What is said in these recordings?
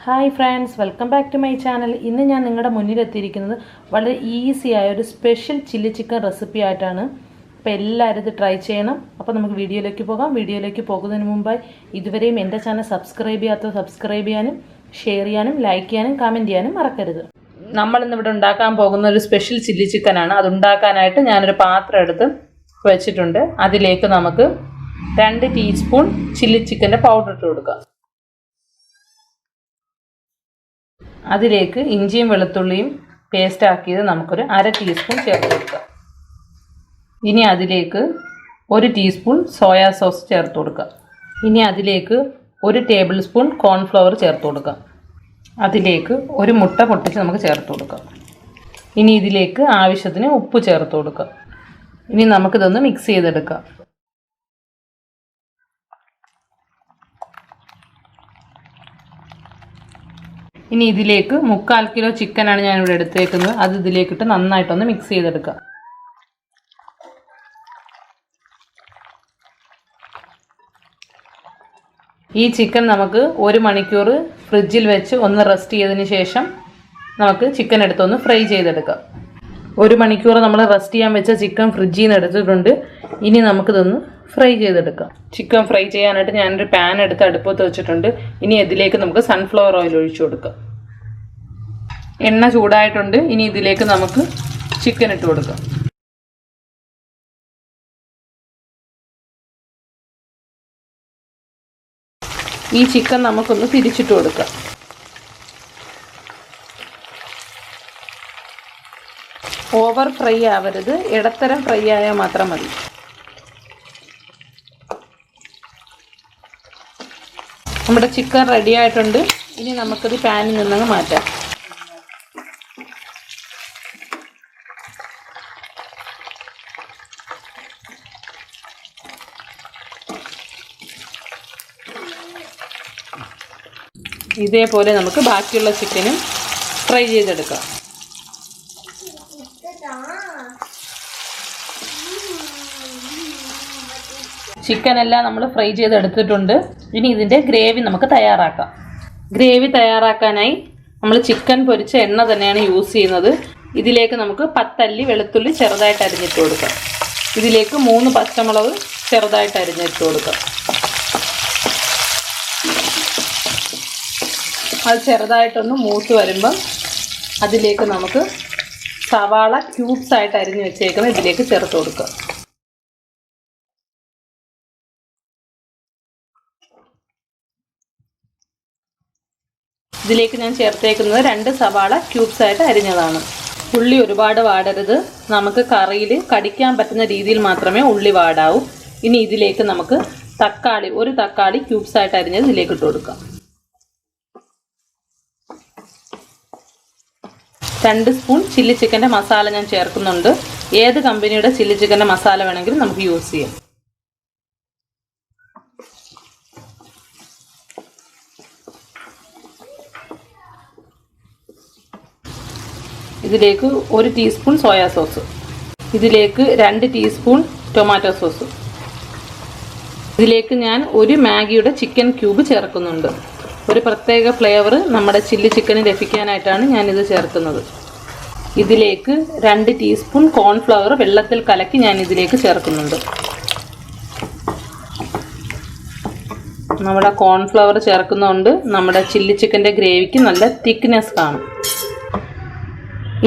Hi friends, welcome back to my channel. ഇന്ന് ഞാൻ നിങ്ങളുടെ മുന്നിലെത്തിയിരിക്കുന്നത് വളരെ ഈസി ആയ ഒരു സ്പെഷ്യൽ ചില്ലി ചിക്കൻ റെസിപ്പി ആയിട്ടാണ്. അപ്പോൾ എല്ലാവരും ഇത് ട്രൈ ചെയ്യണം. അപ്പോൾ നമുക്ക് വീഡിയോയിലേക്ക് പോകാം. വീഡിയോയിലേക്ക് പോകുന്നതിന് മുമ്പായി ഇതുവരെയും എൻ്റെ ചാനൽ സബ്സ്ക്രൈബ് ചെയ്യാത്തവർ സബ്സ്ക്രൈബ് ചെയ്യാനും ഷെയർ ചെയ്യാനും ലൈക്ക് ചെയ്യാനും കമൻറ്റ് ചെയ്യാനും മറക്കരുത്. നമ്മളിന്നിവിടെ ഉണ്ടാക്കാൻ പോകുന്ന ഒരു സ്പെഷ്യൽ ചില്ലി ചിക്കനാണ്. അതുണ്ടാക്കാനായിട്ട് ഞാനൊരു പാത്രം എടുത്ത് വെച്ചിട്ടുണ്ട്. അതിലേക്ക് നമുക്ക് 2 ടീസ്പൂൺ ചില്ലി ചിക്കൻ്റെ പൗഡർ ഇട്ട് കൊടുക്കാം. അതിലേക്ക് ഇഞ്ചിയും വെളുത്തുള്ളിയും പേസ്റ്റ് ആക്കിയത് നമുക്കൊരു 1/2 ടീസ്പൂൺ ചേർത്ത് കൊടുക്കാം. ഇനി അതിലേക്ക് 1 ടീസ്പൂൺ സോയാ സോസ് ചേർത്ത് കൊടുക്കാം. ഇനി അതിലേക്ക് 1 ടേബിൾ സ്പൂൺ കോൺഫ്ലവർ ചേർത്ത് കൊടുക്കാം. അതിലേക്ക് 1 മുട്ട പൊട്ടിച്ച് നമുക്ക് ചേർത്ത് കൊടുക്കാം. ഇനി ഇതിലേക്ക് ആവശ്യത്തിന് ഉപ്പ് ചേർത്ത് കൊടുക്കാം. ഇനി നമുക്കിതൊന്ന് മിക്സ് ചെയ്തെടുക്കാം. ഇനി ഇതിലേക്ക് 3/4 കിലോ ചിക്കനാണ് ഞാനിവിടെ എടുത്തേക്കുന്നത്. അത് ഇതിലേക്കിട്ട് നന്നായിട്ടൊന്ന് മിക്സ് ചെയ്തെടുക്കാം. ഈ ചിക്കൻ നമുക്ക് 1 മണിക്കൂർ ഫ്രിഡ്ജിൽ വെച്ച് ഒന്ന് റെസ്റ്റ് ചെയ്തതിന് ശേഷം നമുക്ക് ചിക്കൻ എടുത്തൊന്ന് ഫ്രൈ ചെയ്തെടുക്കാം. 1 മണിക്കൂർ നമ്മൾ റെസ്റ്റ് ചെയ്യാൻ വെച്ച ചിക്കൻ ഫ്രിഡ്ജിൽ നിന്ന് എടുത്തിട്ടുണ്ട്. ഇനി നമുക്കിതൊന്ന് ഫ്രൈ ചെയ്തെടുക്കാം. ചിക്കൻ ഫ്രൈ ചെയ്യാനായിട്ട് ഞാനൊരു പാൻ എടുത്ത് അടുപ്പത്ത് വെച്ചിട്ടുണ്ട്. ഇനി ഇതിലേക്ക് നമുക്ക് സൺഫ്ലവർ ഓയിൽ ഒഴിച്ചു കൊടുക്കാം. എണ്ണ ചൂടായിട്ടുണ്ട്. ഇനി ഇതിലേക്ക് നമുക്ക് ചിക്കൻ ഇട്ട് കൊടുക്കാം. ഈ ചിക്കൻ നമുക്കൊന്ന് തിരിച്ചിട്ട് കൊടുക്കാം. ഓവർ ഫ്രൈ ആവരുത്, ഇടത്തരം ഫ്രൈ ആയാൽ മാത്രം മതി. നമ്മുടെ ചിക്കൻ റെഡി ആയിട്ടുണ്ട്. ഇനി നമുക്കത് പാനിൽ നിന്നങ്ങ് മാറ്റാം. ഇതേപോലെ നമുക്ക് ബാക്കിയുള്ള ചിക്കനും ഫ്രൈ ചെയ്തെടുക്കാം. ചിക്കനെല്ലാം നമ്മൾ ഫ്രൈ ചെയ്തെടുത്തിട്ടുണ്ട്. ഇനി ഇതിൻ്റെ ഗ്രേവി നമുക്ക് തയ്യാറാക്കാം. ഗ്രേവി തയ്യാറാക്കാനായി നമ്മൾ ചിക്കൻ പൊരിച്ച എണ്ണ തന്നെയാണ് യൂസ് ചെയ്യുന്നത്. ഇതിലേക്ക് നമുക്ക് 10 അല്ലി വെളുത്തുള്ളി ചെറുതായിട്ട് അരിഞ്ഞിട്ട് കൊടുക്കാം. ഇതിലേക്ക് 3 പച്ചമുളക് ചെറുതായിട്ട് അരിഞ്ഞിട്ട് കൊടുക്കാം. അത് ചെറുതായിട്ടൊന്ന് മൂത്ത് വരുമ്പം അതിലേക്ക് നമുക്ക് സവാള ക്യൂബ്സ് ആയിട്ട് അരിഞ്ഞ് വെച്ചേക്കുന്നത് ഇതിലേക്ക് ചേർത്ത് കൊടുക്കുക. ഇതിലേക്ക് ഞാൻ ചേർത്തേക്കുന്നത് 2 സവാള ക്യൂബ്സ് ആയിട്ട് അരിഞ്ഞതാണ്. ഉള്ളി ഒരുപാട് വാടരുത്. നമുക്ക് കറിയിൽ കടിക്കാൻ പറ്റുന്ന രീതിയിൽ മാത്രമേ ഉള്ളി വാടാവൂ. ഇനി ഇതിലേക്ക് നമുക്ക് ഒരു തക്കാളി ക്യൂബ്സ് ആയിട്ട് അരിഞ്ഞത് ഇതിലേക്ക് ഇട്ട് കൊടുക്കാം. 2 സ്പൂൺ ചില്ലി ചിക്കൻ്റെ മസാല ഞാൻ ചേർക്കുന്നുണ്ട്. ഏത് കമ്പനിയുടെ ചില്ലി ചിക്കൻ്റെ മസാല വേണമെങ്കിലും നമുക്ക് യൂസ് ചെയ്യാം. ഇതിലേക്ക് 1 ടീസ്പൂൺ സോയാ സോസ്. ഇതിലേക്ക് 2 ടീസ്പൂൺ ടൊമാറ്റോ സോസ്. ഇതിലേക്ക് ഞാൻ 1 മാഗിയുടെ ചിക്കൻ ക്യൂബ് ചേർക്കുന്നുണ്ട്. ഒരു പ്രത്യേക ഫ്ലേവർ നമ്മുടെ ചില്ലി ചിക്കന് ലഭിക്കാനായിട്ടാണ് ഞാനിത് ചേർക്കുന്നത്. ഇതിലേക്ക് 2 ടീസ്പൂൺ കോൺഫ്ലവർ വെള്ളത്തിൽ കലക്കി ഞാൻ ഇതിലേക്ക് ചേർക്കുന്നുണ്ട്. നമ്മുടെ കോൺഫ്ലവർ ചേർക്കുന്നതുകൊണ്ട് നമ്മുടെ ചില്ലി ചിക്കൻ്റെ ഗ്രേവിക്ക് നല്ല തിക്നെസ് കാണും.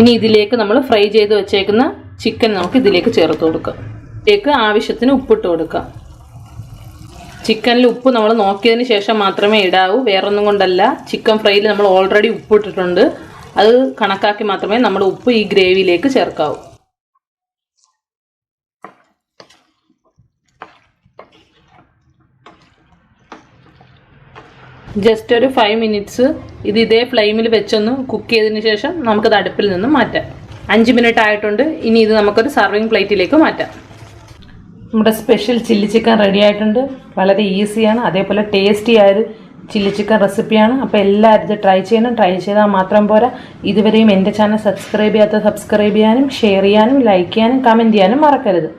ഇനി ഇതിലേക്ക് നമ്മൾ ഫ്രൈ ചെയ്ത് വെച്ചേക്കുന്ന ചിക്കൻ നമുക്ക് ഇതിലേക്ക് ചേർത്ത് കൊടുക്കാം. ഇതിലേക്ക് ആവശ്യത്തിന് ഉപ്പിട്ട് കൊടുക്കാം. ചിക്കനിൽ ഉപ്പ് നമ്മൾ നോക്കിയതിന് ശേഷം മാത്രമേ ഇടാവൂ. വേറൊന്നും കൊണ്ടല്ല, ചിക്കൻ ഫ്രൈയിൽ നമ്മൾ ഓൾറെഡി ഉപ്പ് ഇട്ടിട്ടുണ്ട്. അത് കണക്കാക്കി മാത്രമേ നമ്മുടെ ഉപ്പ് ഈ ഗ്രേവിയിലേക്ക് ചേർക്കാവൂ. ജസ്റ്റ് ഒരു 5 മിനിറ്റ്സ് ഇത് ഇതേ ഫ്ലെയിമിൽ വെച്ചൊന്ന് കുക്ക് ചെയ്തതിന് ശേഷം നമുക്കത് അടുപ്പിൽ നിന്ന് മാറ്റാം. 5 മിനിറ്റ് ആയിട്ടുണ്ട്. ഇനി ഇത് നമുക്കൊരു സർവിങ് പ്ലേറ്റിലേക്ക് മാറ്റാം. നമ്മുടെ സ്പെഷ്യൽ ചില്ലി ചിക്കൻ റെഡി ആയിട്ടുണ്ട്. വളരെ ഈസിയാണ്, അതേപോലെ ടേസ്റ്റി ആയൊരു ചില്ലി ചിക്കൻ റെസിപ്പിയാണ്. അപ്പോൾ എല്ലാവരും ഇത് ട്രൈ ചെയ്യണം. ട്രൈ ചെയ്താൽ മാത്രം പോരാ, ഇതുവരെയും എൻ്റെ ചാനൽ സബ്സ്ക്രൈബ് ചെയ്യാത്തവർ സബ്സ്ക്രൈബ് ചെയ്യാനും ഷെയർ ചെയ്യാനും ലൈക്ക് ചെയ്യാനും കമൻറ്റ് ചെയ്യാനും മറക്കരുത്.